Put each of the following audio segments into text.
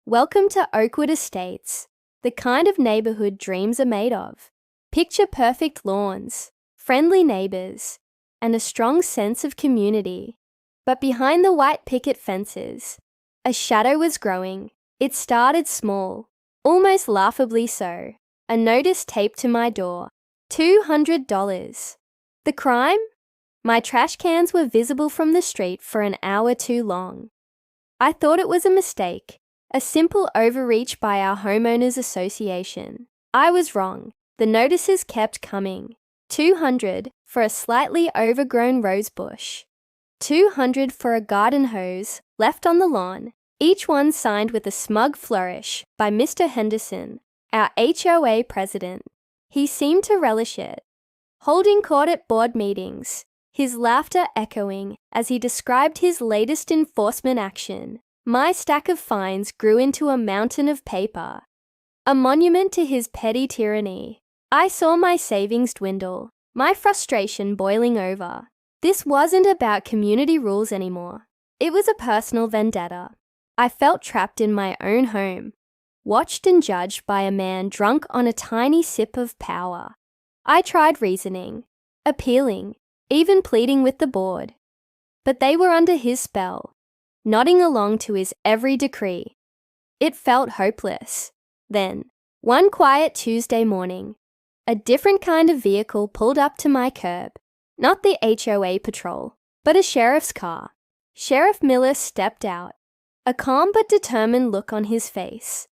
Welcome to Oakwood Estates, the kind of neighborhood dreams are made of. Picture perfect lawns, friendly neighbors, and a strong sense of community. But behind the white picket fences, a shadow was growing. It started small, almost laughably so. A notice taped to my door, $200. The crime? My trash cans were visible from the street for an hour too long. I thought it was a mistake, a simple overreach by our homeowners association. I was wrong. The notices kept coming. $200 for a slightly overgrown rose bush. $200 for a garden hose left on the lawn, each one signed with a smug flourish by Mr. Henderson, our HOA president. He seemed to relish it. Holding court at board meetings, his laughter echoing as he described his latest enforcement action. My stack of fines grew into a mountain of paper, a monument to his petty tyranny. I saw my savings dwindle, my frustration boiling over. This wasn't about community rules anymore. It was a personal vendetta. I felt trapped in my own home, watched and judged by a man drunk on a tiny sip of power. I tried reasoning, appealing, even pleading with the board. But they were under his spell, nodding along to his every decree. It felt hopeless. Then, one quiet Tuesday morning, a different kind of vehicle pulled up to my curb. Not the HOA patrol, but a sheriff's car. Sheriff Miller stepped out, a calm but determined look on his face.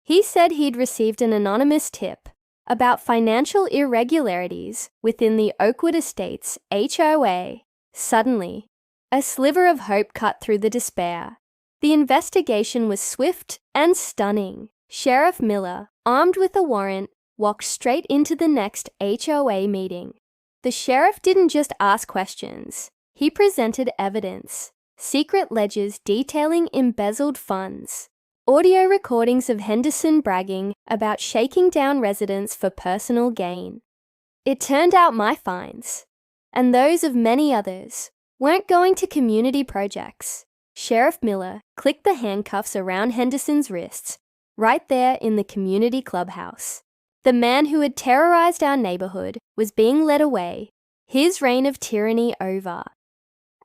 He said he'd received an anonymous tip about financial irregularities within the Oakwood Estates HOA. Suddenly, a sliver of hope cut through the despair. The investigation was swift and stunning. Sheriff Miller, armed with a warrant, walked straight into the next HOA meeting. The sheriff didn't just ask questions. He presented evidence, secret ledgers detailing embezzled funds, audio recordings of Henderson bragging about shaking down residents for personal gain. It turned out my fines, and those of many others, weren't going to community projects. Sheriff Miller clicked the handcuffs around Henderson's wrists, right there in the community clubhouse. The man who had terrorized our neighborhood was being led away, his reign of tyranny over.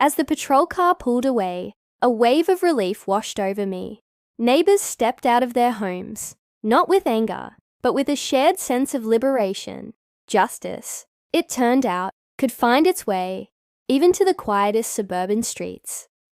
As the patrol car pulled away, a wave of relief washed over me. Neighbors stepped out of their homes, not with anger, but with a shared sense of liberation. Justice, it turned out, could find its way even to the quietest suburban streets.